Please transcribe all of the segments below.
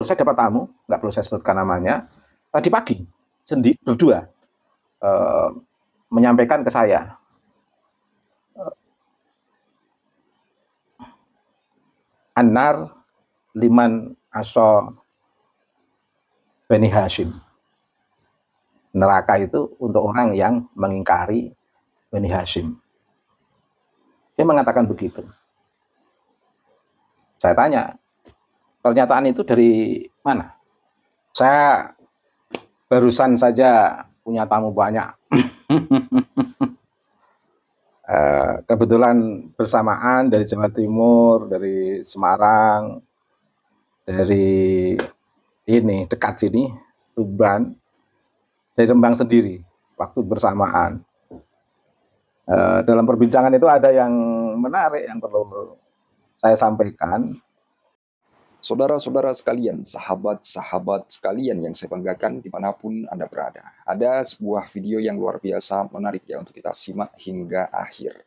saya dapat tamu, nggak perlu saya sebutkan namanya, tadi pagi berdua menyampaikan ke saya, Anar liman aso Bani Hashim. Neraka itu untuk orang yang mengingkari Bani Hashim. Dia mengatakan begitu. Saya tanya, pernyataan itu dari mana? Saya barusan saja punya tamu banyak. Kebetulan bersamaan dari Jawa Timur, dari Semarang, dari ini dekat sini, Tuban, dari Rembang sendiri, waktu bersamaan. Dalam perbincangan itu ada yang menarik yang perlu saya sampaikan. Saudara-saudara sekalian, sahabat-sahabat sekalian yang saya banggakan dimanapun Anda berada. Ada sebuah video yang luar biasa menarik ya untuk kita simak hingga akhir.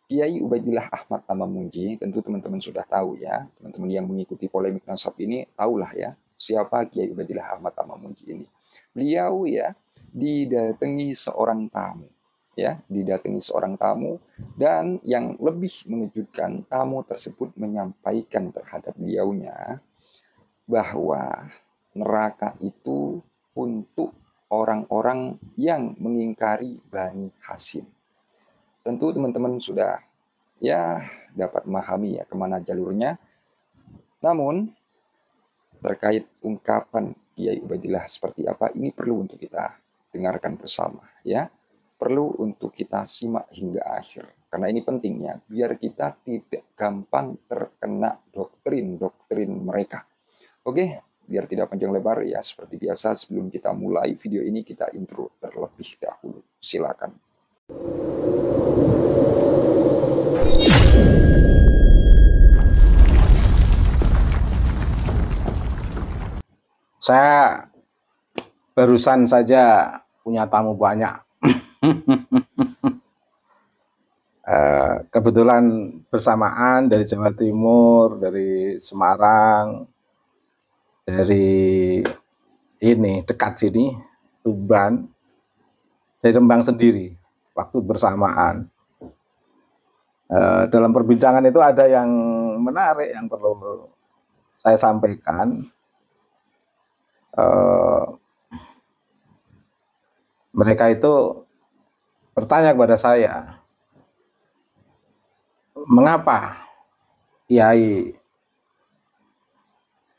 Kiai Ubaidillah Ahmad Tamamunji, tentu teman-teman sudah tahu ya. Teman-teman yang mengikuti polemik nasab ini tahulah ya siapa Kiai Ubaidillah Ahmad Tamamunji ini. Beliau ya didatangi seorang tamu. Ya, didatangi seorang tamu, dan yang lebih mengejutkan, tamu tersebut menyampaikan terhadap beliaunya bahwa neraka itu untuk orang-orang yang mengingkari Bani Hashim. Tentu teman-teman sudah ya dapat memahami ya kemana jalurnya. Namun terkait ungkapan Kiai Ubaidillah seperti apa, ini perlu untuk kita dengarkan bersama ya. Perlu untuk kita simak hingga akhir. Karena ini pentingnya, biar kita tidak gampang terkena doktrin-doktrin mereka. Oke, biar tidak panjang lebar ya, seperti biasa sebelum kita mulai video ini, kita intro terlebih dahulu. Silakan. Saya barusan saja punya tamu banyak. Kebetulan bersamaan dari Jawa Timur, dari Semarang, dari ini dekat sini, Tuban, dari Rembang sendiri, waktu bersamaan. Dalam perbincangan itu ada yang menarik yang perlu saya sampaikan. Mereka itu bertanya kepada saya, mengapa Kiai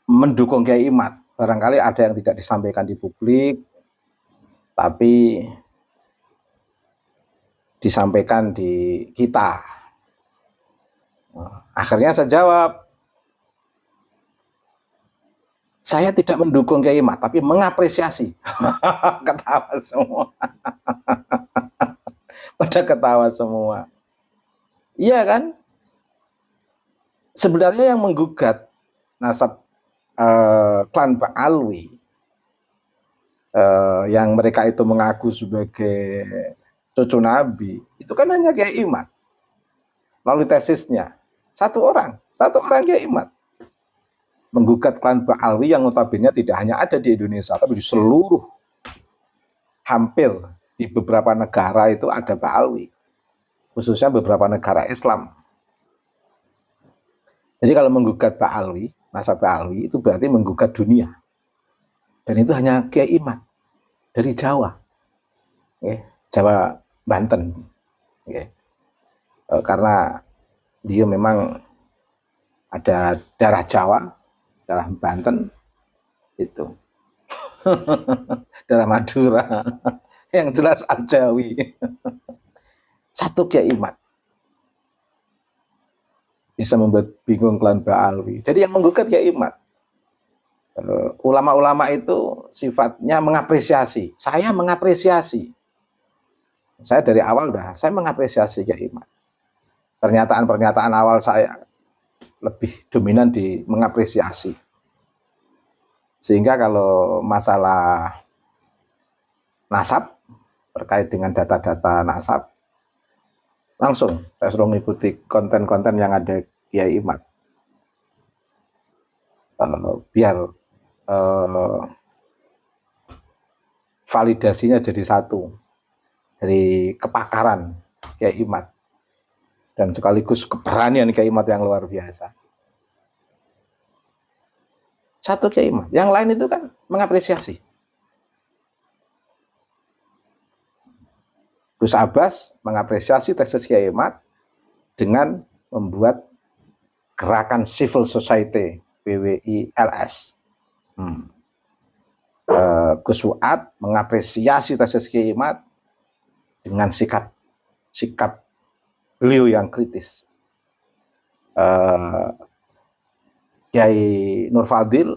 mendukung Kiai Imad? Barangkali ada yang tidak disampaikan di publik, tapi disampaikan di kita. Akhirnya saya jawab, saya tidak mendukung Kiai Imad, tapi mengapresiasi. Ketawa semua. Pada ketawa semua. Iya kan? Sebenarnya yang menggugat nasab klan Ba'alwi, yang mereka itu mengaku sebagai cucu Nabi, itu kan hanya Kiai Imad. Melalui tesisnya, satu orang Kiai Imad menggugat klan Ba'alwi yang notabene tidak hanya ada di Indonesia, tapi di seluruh, hampir di beberapa negara itu ada Ba'alwi, khususnya beberapa negara Islam. Jadi kalau menggugat Ba'alwi, nasab Ba'alwi itu berarti menggugat dunia. Dan itu hanya Kiai Imad dari Jawa, Jawa Banten, karena dia memang ada darah Jawa, darah Banten itu, darah Madura, yang jelas Al-Jawi. Satu Kiai Imad bisa membuat bingung klan Ba'alwi. Jadi yang menggugat Kiai Imad. Ulama-ulama itu sifatnya mengapresiasi. Saya mengapresiasi. Saya dari awal saya mengapresiasi Kiai Imad. Pernyataan-pernyataan awal saya lebih dominan di mengapresiasi. Sehingga kalau masalah nasab, terkait dengan data-data nasab, langsung saya suruh mengikuti konten-konten yang ada Kiai Imad. Biar validasinya jadi satu dari kepakaran Kiai Imad dan sekaligus keberanian Kiai Imad yang luar biasa. Satu Kiai Imad, yang lain itu kan mengapresiasi. Gus Abbas mengapresiasi tesis Kiai Imad dengan membuat gerakan civil society BWI-LS. Gus Fuad mengapresiasi tesis Kiai Imad dengan sikap beliau yang kritis. Kiai Nur Fadil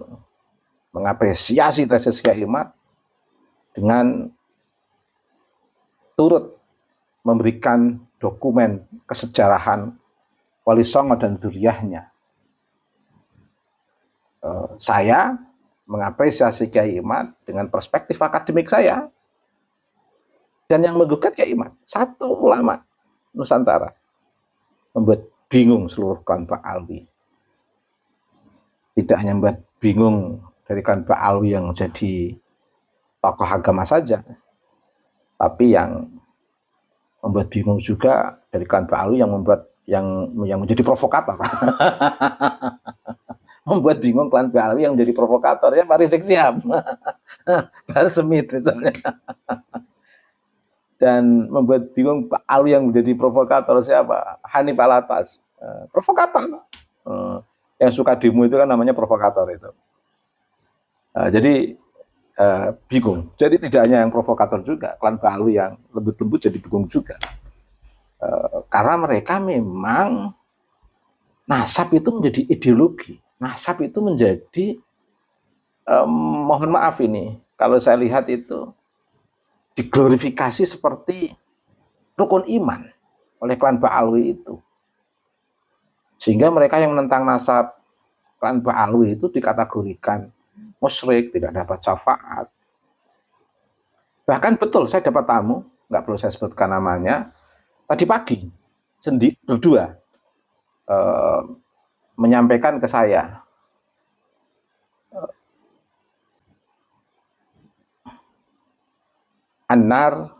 mengapresiasi tesis Kiai Imad dengan turut memberikan dokumen kesejarahan Wali Songo dan zuriyahnya. Saya mengapresiasi Kiai Imad dengan perspektif akademik saya. Dan yang menggugat Kiai Imad, satu ulama Nusantara, membuat bingung seluruh klan Ba'alwi. Tidak hanya membuat bingung dari klan Ba'alwi yang jadi tokoh agama saja, tapi yang membuat bingung juga dari klan Ba'alwi yang menjadi provokator. Membuat bingung klan Ba'alwi yang menjadi provokator, ya Pak Rizik Sihab, Bahar Smith misalnya. Dan membuat bingung Ba'alwi yang menjadi provokator siapa? Hanif Alatas, provokator. Yang suka demo itu kan namanya provokator itu. Jadi bingung. Jadi tidak hanya yang provokator juga, klan Ba'alwi yang lembut-lembut jadi bingung juga. Karena mereka memang nasab itu menjadi ideologi. Nasab itu menjadi, mohon maaf ini, kalau saya lihat itu diglorifikasi seperti rukun iman oleh klan Ba'alwi itu. Sehingga mereka yang menentang nasab klan Ba'alwi itu dikategorikan musyrik, tidak dapat syafaat. Bahkan betul, saya dapat tamu, nggak perlu saya sebutkan namanya, tadi pagi, berdua, menyampaikan ke saya, An-nar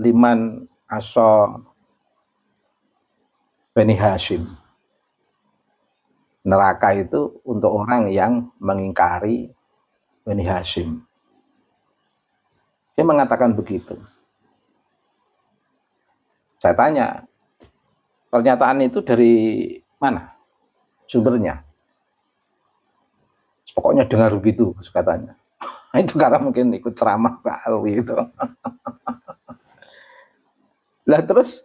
liman aso Bani Hashim. Neraka itu untuk orang yang mengingkari Bani Hashim. Dia mengatakan begitu. Saya tanya, pernyataan itu dari mana sumbernya? Pokoknya dengar begitu katanya. Itu karena mungkin ikut ceramah Ba'alwi itu. Lah terus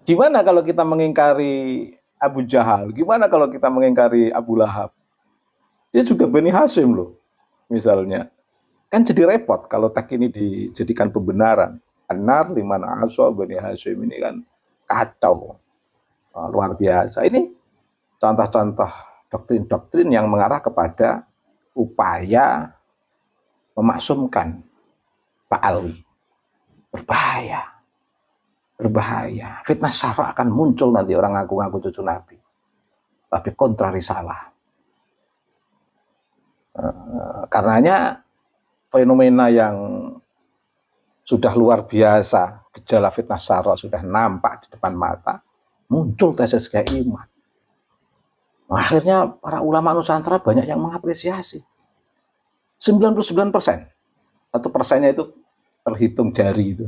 gimana kalau kita mengingkari Abu Jahal? Gimana kalau kita mengingkari Abu Lahab? Dia juga Bani Hashim loh, misalnya. Kan jadi repot kalau tag ini dijadikan pembenaran. An-nar liman aso Bani Hashim, ini kan kacau. Luar biasa. Ini contoh-contoh doktrin-doktrin yang mengarah kepada upaya memaksumkan Ba'alwi. Berbahaya. Berbahaya. Fitnah syara akan muncul nanti, orang ngaku-ngaku cucu Nabi. Tapi kontra risalah. Karenanya fenomena yang sudah luar biasa, gejala fitnah syara sudah nampak di depan mata, muncul tesis Kiai Imad. Akhirnya para ulama Nusantara banyak yang mengapresiasi. 99%. 1%-nya itu terhitung jari itu.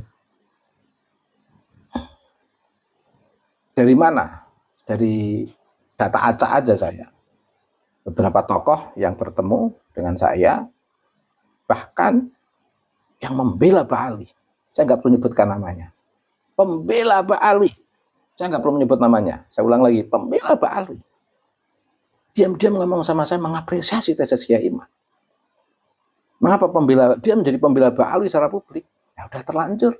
Dari mana? Dari data acak aja saya. Beberapa tokoh yang bertemu dengan saya, bahkan yang membela Ba'alwi. Saya nggak perlu menyebutkan namanya. Pembela Ba'alwi. Saya nggak perlu menyebut namanya. Saya ulang lagi, pembela Ba'alwi. Diam-diam ngomong sama saya, mengapresiasi tesis Kiai Imad. Mengapa dia menjadi pembela Ba'alwi secara publik? Ya udah terlanjur.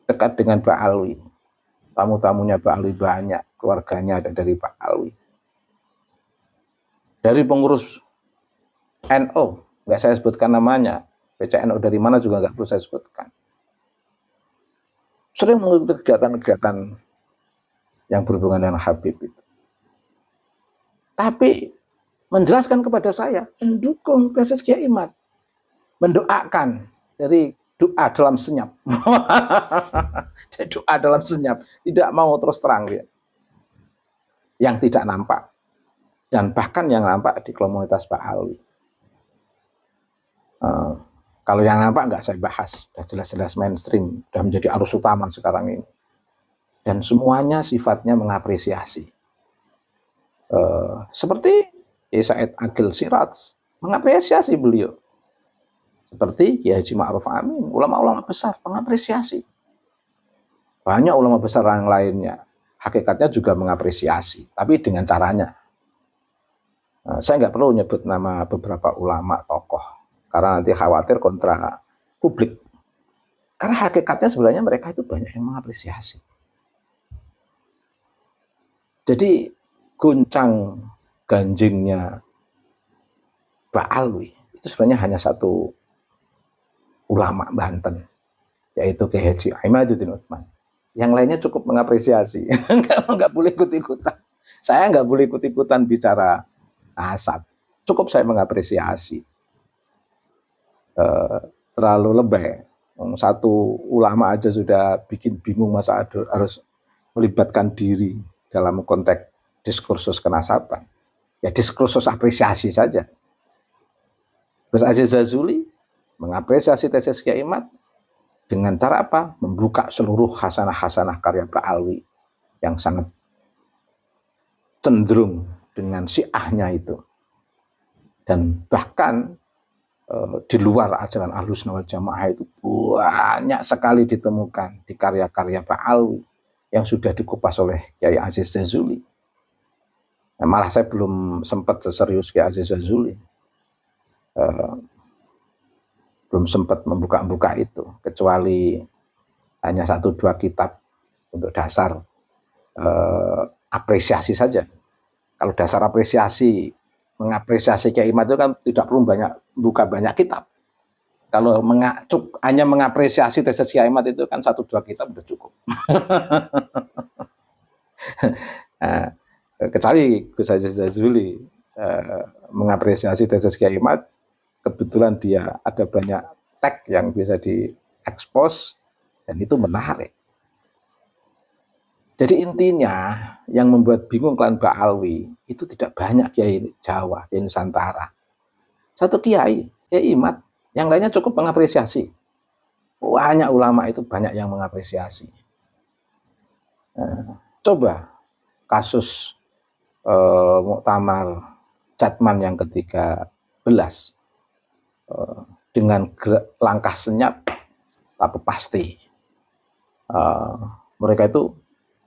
Dekat dengan Ba'alwi. Tamu-tamunya Ba'alwi banyak, keluarganya ada dari Ba'alwi. Dari pengurus NU, nggak saya sebutkan namanya. PCNU dari mana juga nggak perlu saya sebutkan. Sering mengikuti kegiatan-kegiatan yang berhubungan dengan Habib itu. Tapi menjelaskan kepada saya, mendukung tesis Kiai Imad, mendoakan dari doa dalam senyap. Doa dalam senyap, tidak mau terus terang dia. Yang tidak nampak, dan bahkan yang nampak di komunitas Pak Alwi. Kalau yang nampak nggak saya bahas, sudah jelas-jelas mainstream, sudah menjadi arus utama sekarang ini. Dan semuanya sifatnya mengapresiasi. Seperti Said Agil Siraj, mengapresiasi beliau. Seperti Kiai Haji Ma'ruf Amin, ulama-ulama besar mengapresiasi. Banyak ulama besar yang lainnya, hakikatnya juga mengapresiasi, tapi dengan caranya. Saya nggak perlu nyebut nama beberapa ulama tokoh, karena nanti khawatir kontra publik. Karena hakikatnya sebenarnya mereka itu banyak yang mengapresiasi. Jadi guncang ganjingnya Pak Alwi itu sebenarnya hanya satu ulama Banten, yaitu Kiai Haji Imaduddin Utsman. Yang lainnya cukup mengapresiasi. Nggak boleh ikut-ikutan. Saya nggak boleh ikut-ikutan bicara asap. Cukup saya mengapresiasi. Terlalu lebay. Satu ulama aja sudah bikin bingung, masa harus melibatkan diri dalam konteks diskursus kenasaban. Ya diskursus apresiasi saja. Gus Aziz Jazuli mengapresiasi tesis Kiai Imad dengan cara apa? Membuka seluruh hasanah-hasanah karya Pak Alwi yang sangat cenderung dengan syiahnya itu. Dan bahkan di luar ajaran Ahlussunnah wal Jamaah itu banyak sekali ditemukan di karya-karya Pak Alwi yang sudah dikupas oleh Kiai Aziz Jazuli. Nah, malah saya belum sempat seserius Kiai Aziz Jazuli. Belum sempat membuka-buka itu, kecuali hanya 1-2 kitab untuk dasar apresiasi saja. Kalau dasar apresiasi, mengapresiasi Kiai Imad itu kan tidak perlu buka banyak kitab. Kalau hanya mengapresiasi tesis Kiai Imad itu kan 1-2 kitab sudah cukup. Nah, kecuali Gus Aziz Jazuli mengapresiasi tesis Kiai Imad, kebetulan dia ada banyak tag yang bisa diekspos dan itu menarik. Jadi intinya yang membuat bingung klan Pak Alwi itu tidak banyak Kiai Jawa, Kiai Nusantara. Satu Kiai Imad, yang lainnya cukup mengapresiasi. Banyak ulama itu banyak yang mengapresiasi. Coba kasus Muktamar Jatman yang ke-13 dengan langkah senyap tapi pasti mereka itu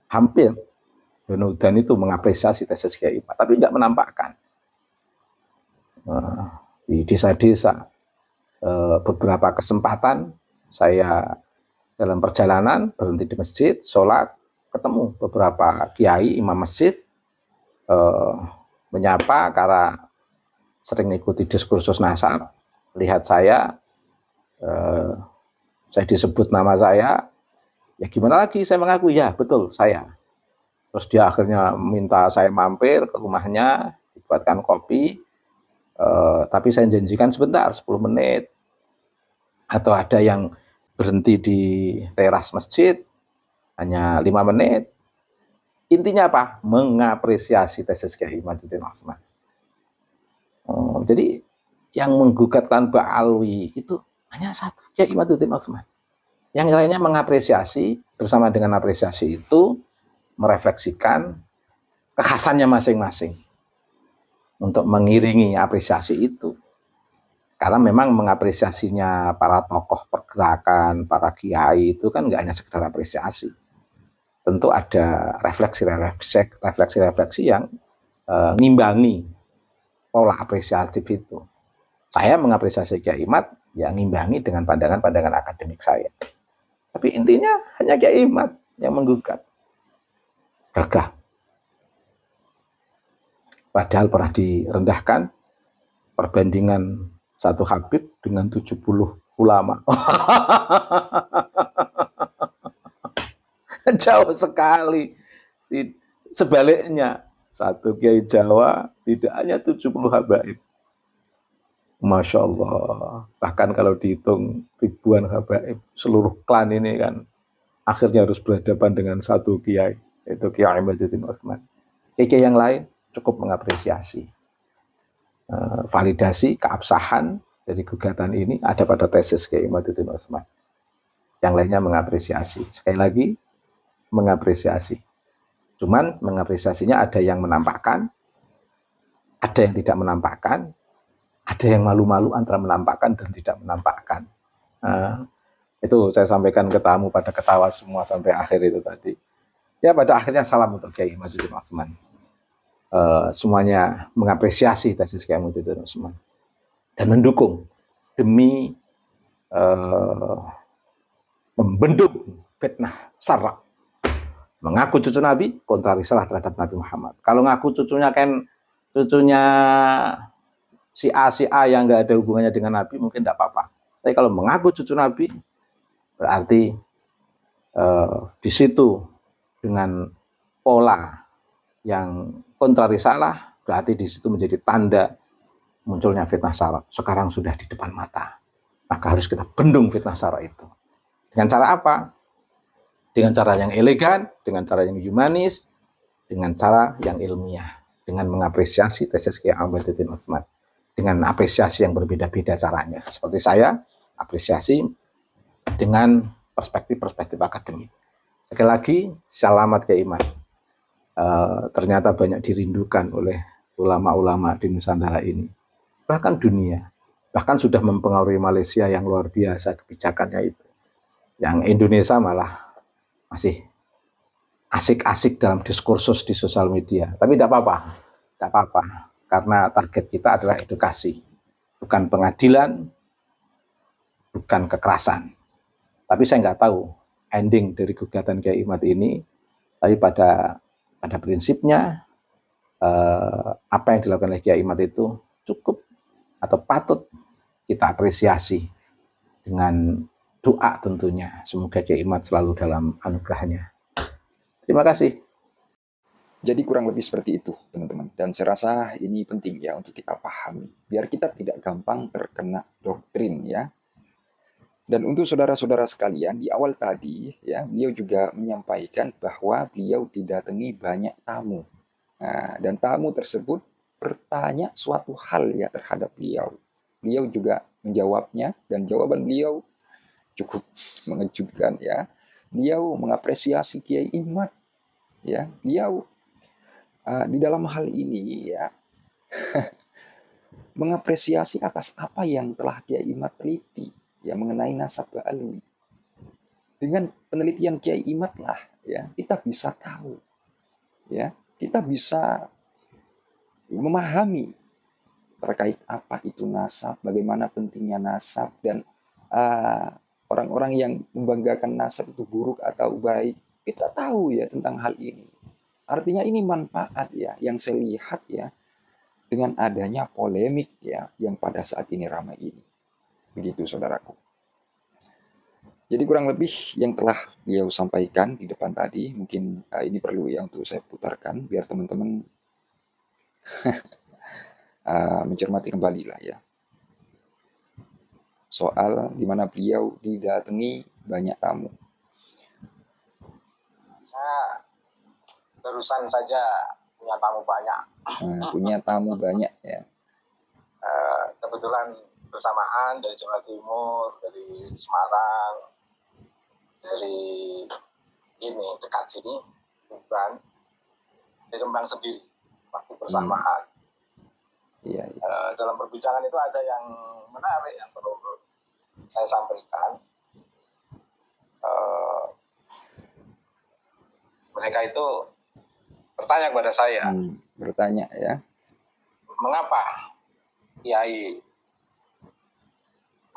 hampir dan itu mengapresiasi tesis Kiai Imad, tapi nggak menampakkan. Di desa-desa beberapa kesempatan saya dalam perjalanan berhenti di masjid, sholat, ketemu beberapa kiai imam masjid, menyapa karena sering ikuti diskursus nasab, lihat saya disebut nama saya, ya gimana lagi saya mengaku, ya betul saya. Terus dia akhirnya minta saya mampir ke rumahnya, dibuatkan kopi, tapi saya janjikan sebentar, 10 menit. Atau ada yang berhenti di teras masjid, hanya 5 menit. Intinya apa? Mengapresiasi tesis Kiai Imaduddin Utsman. Jadi yang menggugatkan Pak Alwi itu hanya satu, Kiai Imaduddin Utsman. Yang lainnya mengapresiasi, bersama dengan apresiasi itu merefleksikan kekhasannya masing-masing untuk mengiringi apresiasi itu. Karena memang mengapresiasinya para tokoh pergerakan, para kiai itu kan nggak hanya sekedar apresiasi. Tentu ada refleksi-refleksi yang ngimbangi pola apresiatif itu. Saya mengapresiasi Kiai Imad, ya ngimbangi dengan pandangan-pandangan akademik saya. Tapi intinya hanya Kiai Imad yang menggugat. Gagah. Padahal pernah direndahkan perbandingan satu Habib dengan 70 ulama. Jauh sekali. Sebaliknya, Satu Kiai Jawa tidak hanya 70 habaib. Masya Allah. Bahkan kalau dihitung ribuan habaib, seluruh klan ini kan akhirnya harus berhadapan dengan satu kiai, yaitu Kiai Imaduddin Utsman. Kiai yang lain cukup mengapresiasi. Validasi keabsahan dari gugatan ini ada pada tesis Kiai Imaduddin Utsman. Yang lainnya mengapresiasi. Sekali lagi, mengapresiasi. Cuman mengapresiasinya ada yang menampakkan, ada yang tidak menampakkan, ada yang malu-malu antara menampakkan dan tidak menampakkan. Itu saya sampaikan ke tamu pada ketawa semua sampai akhir itu tadi. Ya pada akhirnya salam untuk Kiai Imaduddin Utsman. Semuanya mengapresiasi tesis Kiai Imaduddin Utsman dan mendukung demi membendung fitnah sarak. Mengaku cucu Nabi, kontra risalah terhadap Nabi Muhammad. Kalau ngaku cucunya kan cucunya si A yang nggak ada hubungannya dengan Nabi mungkin tidak apa-apa. Tapi kalau mengaku cucu Nabi berarti di situ dengan pola yang kontra risalah berarti di situ menjadi tanda munculnya fitnah sara. Sekarang sudah di depan mata. Maka harus kita bendung fitnah sara itu. Dengan cara apa? Dengan cara yang elegan, dengan cara yang humanis, dengan cara yang ilmiah, dengan mengapresiasi tesis Kiai Imaduddin Utsman, dengan apresiasi yang berbeda-beda caranya. Seperti saya apresiasi dengan perspektif akademik. Sekali lagi, selamat Kiai Iman. Ternyata banyak dirindukan oleh ulama-ulama di Nusantara ini, bahkan dunia, bahkan sudah mempengaruhi Malaysia yang luar biasa kebijakannya itu. Yang Indonesia malah masih asik-asik dalam diskursus di sosial media. Tapi tidak apa-apa, karena target kita adalah edukasi, bukan pengadilan, bukan kekerasan. Tapi saya nggak tahu ending dari gugatan Kiai Imad ini, tapi pada prinsipnya apa yang dilakukan oleh Kiai Imad itu cukup atau patut kita apresiasi dengan doa tentunya. Semoga Kiai Imad selalu dalam anugerahnya. Terima kasih. Jadi kurang lebih seperti itu, teman-teman. Dan saya rasa ini penting ya untuk kita pahami. Biar kita tidak gampang terkena doktrin ya. Dan untuk saudara-saudara sekalian, di awal tadi ya, beliau juga menyampaikan bahwa beliau didatangi banyak tamu. Nah, dan tamu tersebut bertanya suatu hal ya terhadap beliau. Beliau juga menjawabnya dan jawaban beliau cukup mengejutkan ya. Beliau mengapresiasi Kiai Imad ya. Beliau di dalam hal ini ya mengapresiasi atas apa yang telah Kiai Imad teliti ya mengenai nasab Ba'alwi. Dengan penelitian Kiai Imad lah ya kita bisa tahu ya, kita bisa memahami terkait apa itu nasab, bagaimana pentingnya nasab, dan orang-orang yang membanggakan nasab itu buruk atau baik. Kita tahu ya tentang hal ini. Artinya ini manfaat ya yang saya lihat ya dengan adanya polemik ya yang pada saat ini ramai ini. Begitu saudaraku. Jadi kurang lebih yang telah beliau sampaikan di depan tadi, mungkin ini perlu ya untuk saya putarkan biar teman-teman mencermati kembali lah ya. Soal di mana beliau didatangi banyak tamu. Saya barusan saja punya tamu banyak. Punya tamu banyak ya. Kebetulan bersamaan dari Jawa Timur, dari Semarang, dari ini dekat sini, bukan di Rembang sendiri, waktu bersamaan. Iya. Dalam perbincangan itu ada yang menarik yang perlu saya sampaikan. Mereka itu bertanya kepada saya, bertanya ya, mengapa Kiai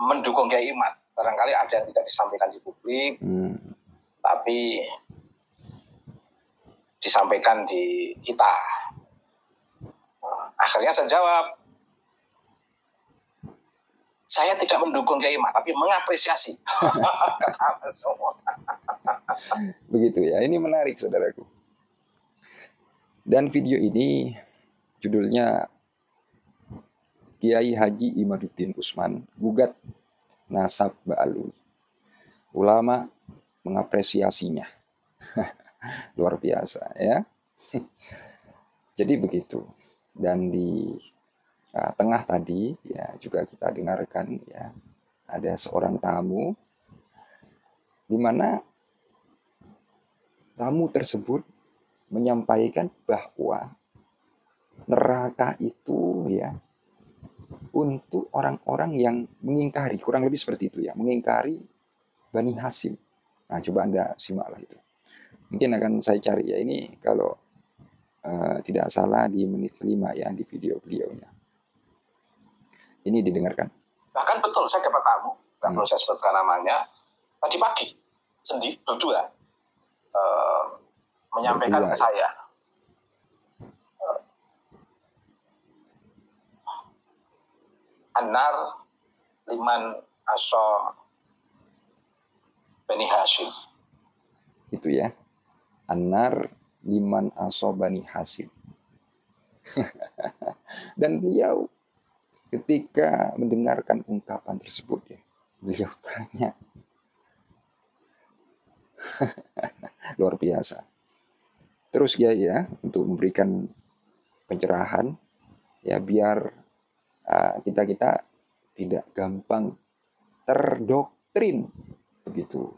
mendukung Kiai Imad? Barangkali ada yang tidak disampaikan di publik, tapi disampaikan di kita. Akhirnya saya jawab, saya tidak mendukung Kiai Imad, tapi mengapresiasi. Begitu ya, ini menarik saudaraku. Dan video ini judulnya Kiai Haji Imaduddin Usman gugat nasab Ba'alwi. Ulama mengapresiasinya. Luar biasa ya. Jadi begitu. Dan di tengah tadi ya juga kita dengarkan ya ada seorang tamu di mana tamu tersebut menyampaikan bahwa neraka itu ya untuk orang-orang yang mengingkari, kurang lebih seperti itu ya, mengingkari Bani Hasyim. Nah, coba Anda simaklah itu. Mungkin akan saya cari ya, ini kalau tidak salah di menit 5 ya, di video beliaunya. Ini didengarkan. Bahkan betul, saya dapat tamu, nggak perlu saya sebutkan namanya, tadi pagi, berdua, menyampaikan ke saya, Anar liman aso Bani Hasyim. Itu ya, Anar liman aso Bani Hasyim. Dan beliau ketika mendengarkan ungkapan tersebut ya, beliau tanya, luar biasa. Terus ya untuk memberikan pencerahan ya biar kita tidak gampang terdoktrin begitu.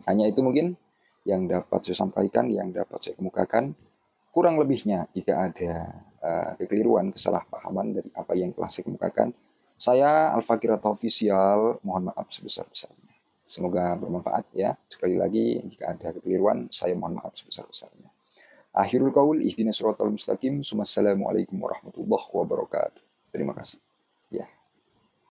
Hanya itu mungkin yang dapat saya sampaikan, yang dapat saya kemukakan. Kurang lebihnya jika ada kekeliruan, kesalahpahaman dari apa yang telah saya kemukakan, saya Al-Fakir Official mohon maaf sebesar-besarnya. Semoga bermanfaat ya. Sekali lagi jika ada kekeliruan, saya mohon maaf sebesar-besarnya. Akhirul qaul ihdinas siratal mustaqim. Wassalamualaikum warahmatullahi wabarakatuh. Terima kasih.